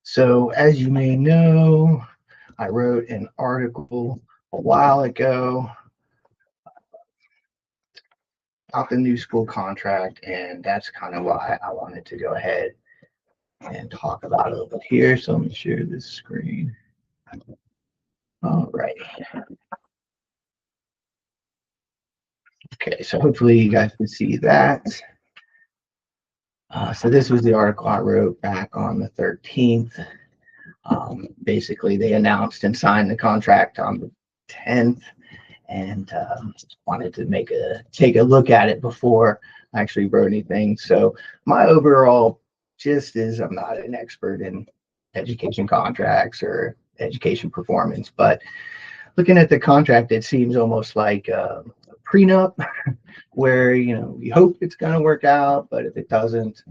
So as you may know, I wrote an article a while ago about the new school contract, and that's kind of why I wanted to go ahead and talk about it a little bit here. So let me share this screen. All right. Okay, so hopefully you guys can see that. So this was the article I wrote back on the 13th. Basically, they announced and signed the contract on the 10th, and wanted to take a look at it before I actually wrote anything. So my overall gist is I'm not an expert in education contracts or education performance, but looking at the contract, it seems almost like a prenup where, you hope it's going to work out, but if it doesn't,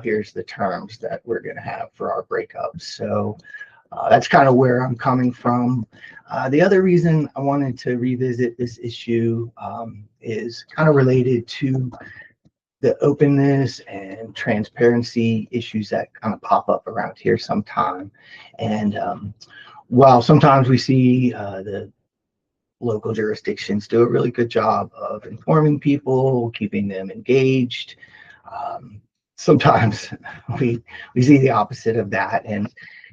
here's the terms that we're going to have for our breakups. So that's kind of where I'm coming from. The other reason I wanted to revisit this issue is kind of related to the openness and transparency issues that kind of pop up around here sometime. And while sometimes we see the local jurisdictions do a really good job of informing people, keeping them engaged, sometimes we see the opposite of that. And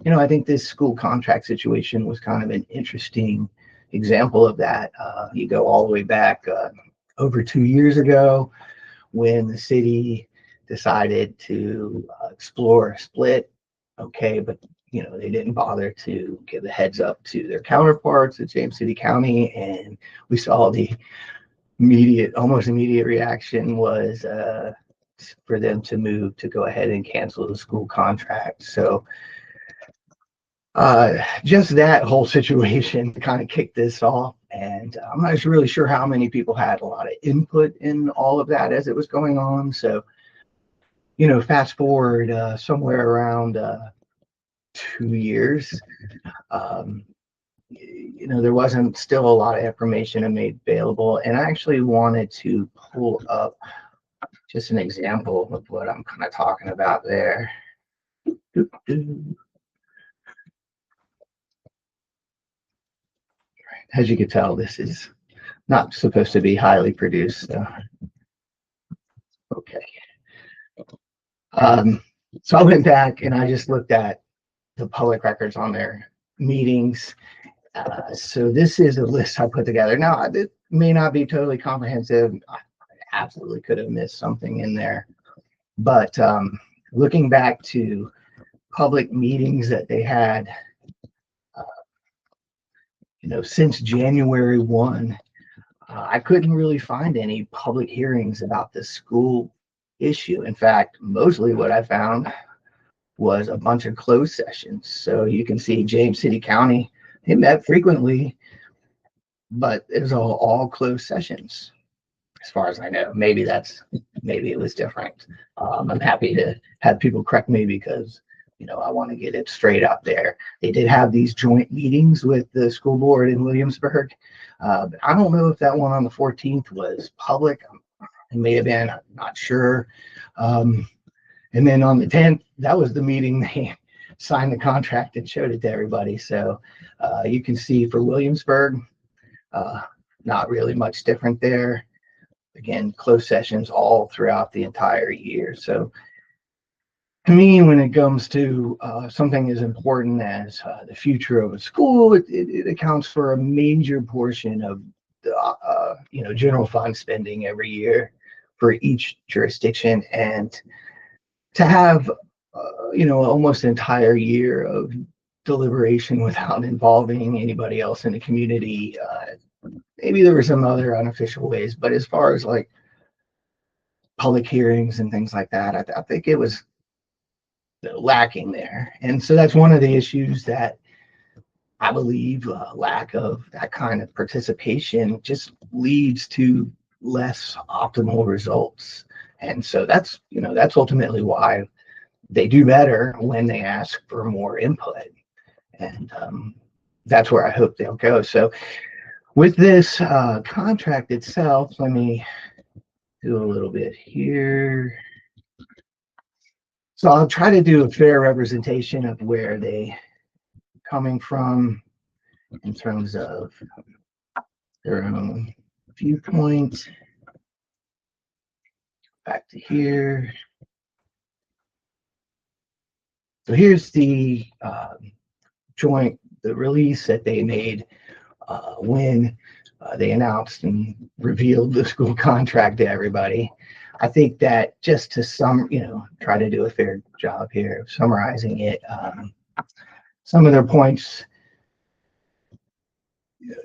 I think this school contract situation was kind of an interesting example of that. You go all the way back over 2 years ago when the city decided to explore a split. Okay, but they didn't bother to give a heads up to their counterparts at James City County, and we saw the almost immediate reaction was for them to move to go ahead and cancel the school contract. So just that whole situation kind of kicked this off, and I'm not really sure how many people had a lot of input in all of that as it was going on. So fast forward somewhere around 2 years, there wasn't still a lot of information made available, and I actually wanted to pull up just an example of what I'm kind of talking about there. As you can tell, this is not supposed to be highly produced. Okay. So I went back and I just looked at the public records on their meetings. So this is a list I put together. Now, it may not be totally comprehensive. I absolutely could have missed something in there. But looking back to public meetings that they had, since January 1, I couldn't really find any public hearings about the school issue. In fact, mostly what I found was a bunch of closed sessions. So you can see James City County, they met frequently, but it was all closed sessions as far as I know. Maybe it was different. I'm happy to have people correct me because I want to get it straight up there. They did have these joint meetings with the school board in Williamsburg. But I don't know if that one on the 14th was public. It may have been, I'm not sure. And then on the 10th, that was the meeting they signed the contract and showed it to everybody. So you can see for Williamsburg, not really much different there. Again, closed sessions all throughout the entire year. So to me, when it comes to something as important as the future of a school, it accounts for a major portion of the general fund spending every year for each jurisdiction. And to have almost an entire year of deliberation without involving anybody else in the community, maybe there were some other unofficial ways, but as far as like public hearings and things like that, I think it was lacking there. And so that's one of the issues that I believe lack of that kind of participation just leads to less optimal results. And so that's ultimately why they do better when they ask for more input. And that's where I hope they'll go. So with this contract itself, let me do a little bit here. So I'll try to do a fair representation of where they coming from in terms of their own viewpoint. Back to here. So here's the the release that they made when they announced and revealed the school contract to everybody. I think that just to try to do a fair job here of summarizing it, some of their points,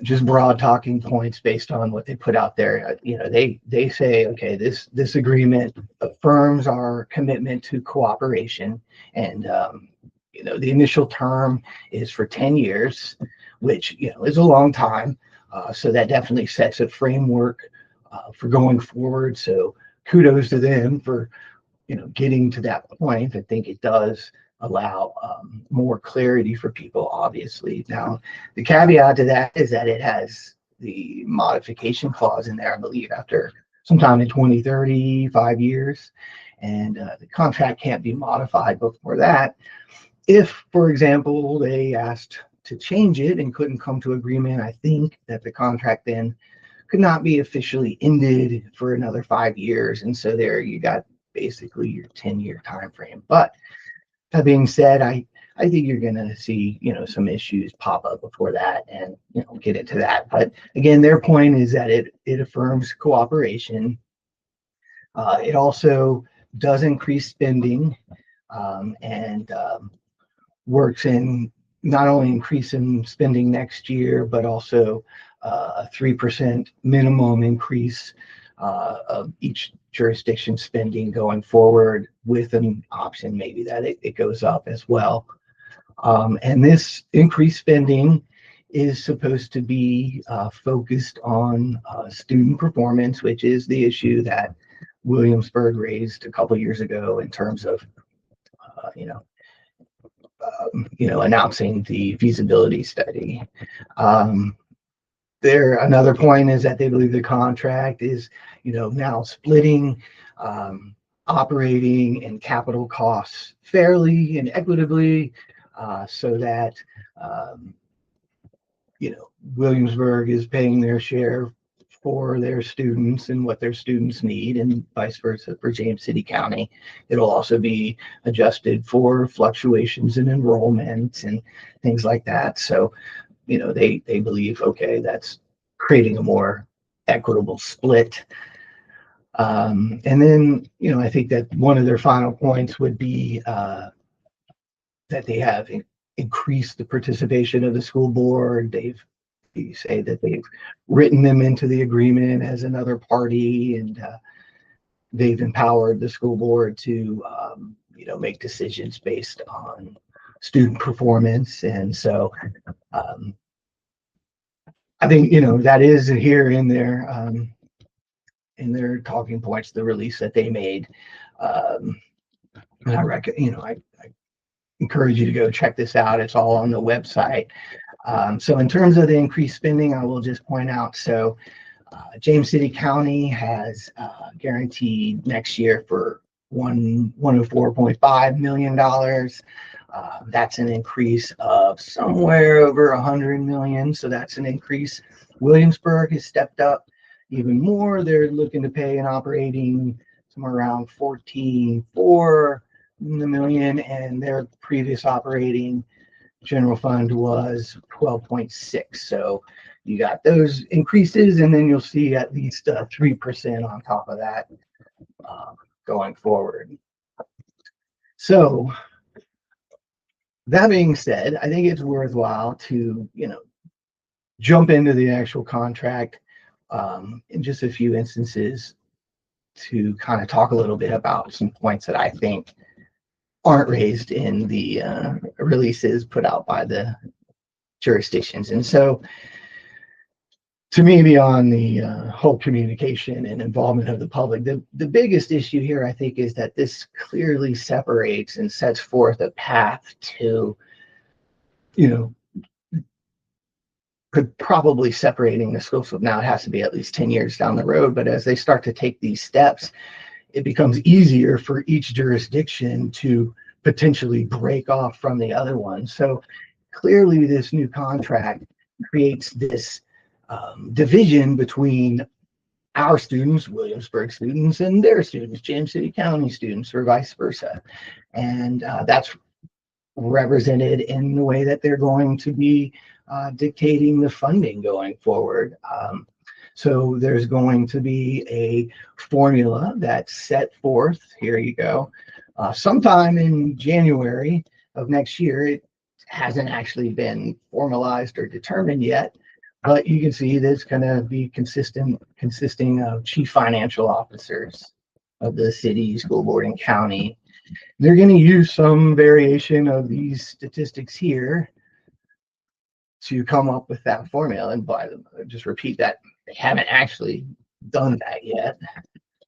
just broad talking points based on what they put out there. They say, okay, this agreement affirms our commitment to cooperation, and the initial term is for 10 years, which is a long time. So that definitely sets a framework for going forward. So kudos to them for getting to that point. I think it does allow more clarity for people, obviously. Now, the caveat to that is that it has the modification clause in there, I believe, after sometime in 2030, 5 years, and the contract can't be modified before that. If, for example, they asked to change it and couldn't come to agreement, I think that the contract then could not be officially ended for another 5 years. And so there you got basically your 10-year time frame. But that being said, I think you're going to see, some issues pop up before that, and, get into that. But again, their point is that it affirms cooperation. It also does increase spending, and works in not only increasing spending next year, but also a 3% minimum increase of each jurisdiction spending going forward, with an option maybe that it goes up as well. And this increased spending is supposed to be focused on student performance, which is the issue that Williamsburg raised a couple years ago in terms of announcing the feasibility study. Another point is that they believe the contract is, now splitting operating and capital costs fairly and equitably, so that Williamsburg is paying their share for their students and what their students need, and vice versa for James City County. It'll also be adjusted for fluctuations in enrollment and things like that. So, they believe, okay, that's creating a more equitable split. And then, I think that one of their final points would be that they have increased the participation of the school board. They say that they've written them into the agreement as another party, and they've empowered the school board to, make decisions based on student performance. And so I think, that is here in their talking points, the release that they made. And I encourage you to go check this out. It's all on the website. So in terms of the increased spending, I will just point out, so James City County has guaranteed next year for $104.5 million. That's an increase of somewhere over $100 million. So that's an increase. Williamsburg has stepped up even more. They're looking to pay an operating somewhere around $14.4 million, and their previous operating general fund was 12.6. So you got those increases, and then you'll see at least 3% on top of that going forward. So that being said, I think it's worthwhile to jump into the actual contract in just a few instances to kind of talk a little bit about some points that I think aren't raised in the releases put out by the jurisdictions. And so, to me, beyond the whole communication and involvement of the public, the biggest issue here, I think, is that this clearly separates and sets forth a path to, could probably separating the schools. Now it has to be at least 10 years down the road, but as they start to take these steps, it becomes easier for each jurisdiction to potentially break off from the other one. So clearly this new contract creates this division between our students, Williamsburg students, and their students, James City County students, or vice versa. And that's represented in the way that they're going to be dictating the funding going forward. So there's going to be a formula that's set forth. Here you go. Sometime in January of next year. It hasn't actually been formalized or determined yet, but you can see that it's going to be consisting of chief financial officers of the city, school board, and county. They're going to use some variation of these statistics here to come up with that formula. And by the just repeat that, they haven't actually done that yet.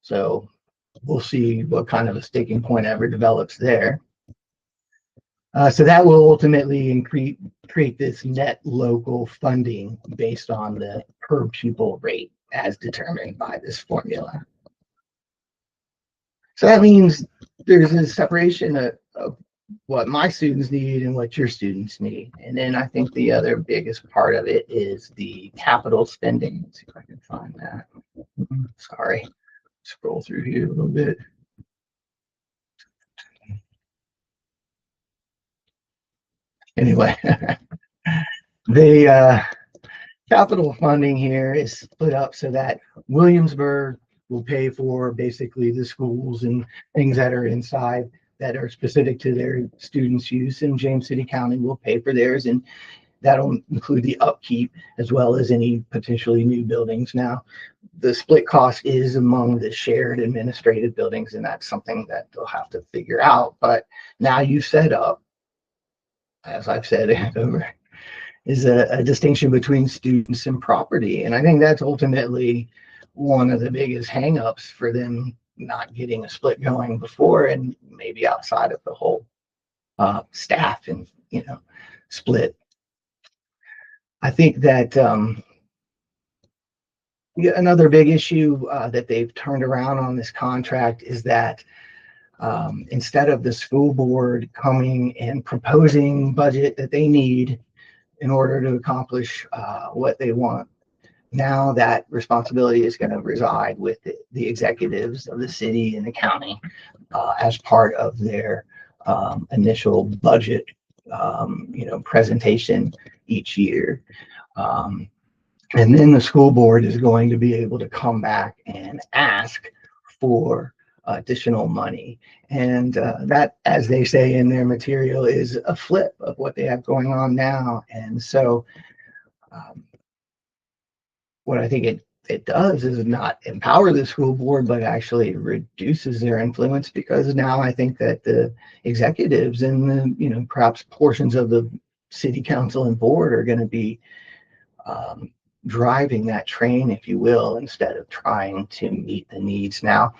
So we'll see what kind of a sticking point ever develops there. So that will ultimately create this net local funding based on the per pupil rate as determined by this formula. So that means there's a separation of what my students need and what your students need. And then I think the other biggest part of it is the capital spending. Let's see if I can find that. Sorry, scroll through here a little bit. Anyway, the capital funding here is split up so that Williamsburg will pay for basically the schools and things that are inside that are specific to their students' use, and James City County will pay for theirs, and that'll include the upkeep as well as any potentially new buildings. Now, the split cost is among the shared administrative buildings, and that's something that they'll have to figure out. But now you set up, as I've said over, is a distinction between students and property. And I think that's ultimately one of the biggest hangups for them not getting a split going before, and maybe outside of the whole staff and split. I think that another big issue that they've turned around on this contract is that instead of the school board coming and proposing budget that they need in order to accomplish what they want, now that responsibility is going to reside with the executives of the city and the county as part of their initial budget presentation each year. And then the school board is going to be able to come back and ask for additional money. And that, as they say in their material, is a flip of what they have going on now. And so what I think it does is not empower the school board, but actually reduces their influence, because now I think that the executives and the perhaps portions of the city council and board are going to be driving that train, if you will, instead of trying to meet the needs. Now,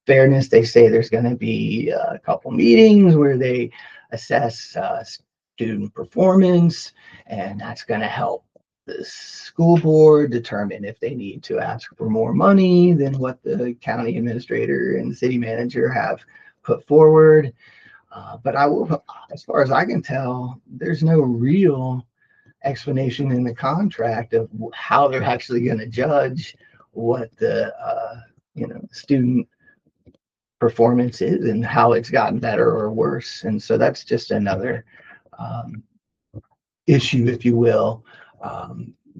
fairness, they say there's going to be a couple meetings where they assess student performance, and that's going to help the school board determine if they need to ask for more money than what the county administrator and the city manager have put forward. But as far as I can tell, there's no real explanation in the contract of how they're actually going to judge what the student performance is and how it's gotten better or worse. And so that's just another issue, if you will,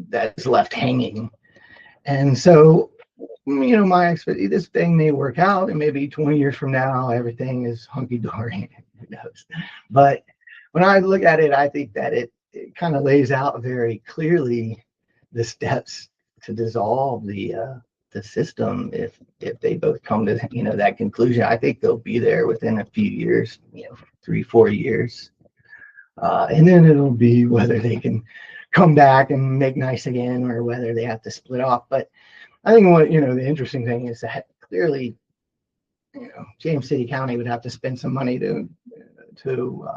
that's left hanging. And so, my expectation, this thing may work out, and maybe 20 years from now, everything is hunky-dory. Who knows? But when I look at it, I think that it kind of lays out very clearly the steps to dissolve the system if they both come to that conclusion. I think they'll be there within a few years, 3-4 years, and then it'll be whether they can come back and make nice again or whether they have to split off. But I think what the interesting thing is that clearly James City County would have to spend some money to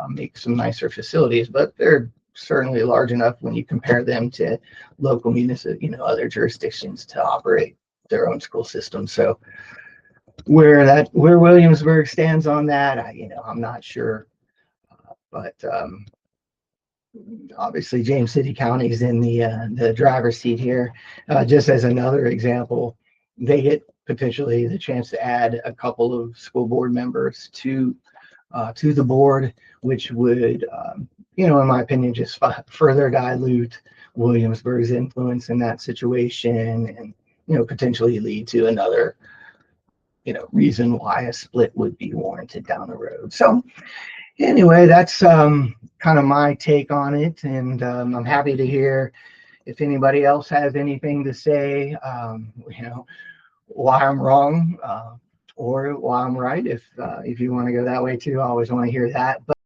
make some nicer facilities, but they're certainly large enough when you compare them to local municipal, other jurisdictions to operate their own school system. So where Williamsburg stands on that, I'm not sure. But obviously James City County is in the driver's seat here. Just as another example, they get potentially the chance to add a couple of school board members to the board, which would, in my opinion, just further dilute Williamsburg's influence in that situation, and potentially lead to another reason why a split would be warranted down the road. So anyway, that's kind of my take on it, and I'm happy to hear if anybody else has anything to say, why I'm wrong or why I'm right. If you want to go that way too, I always want to hear that. But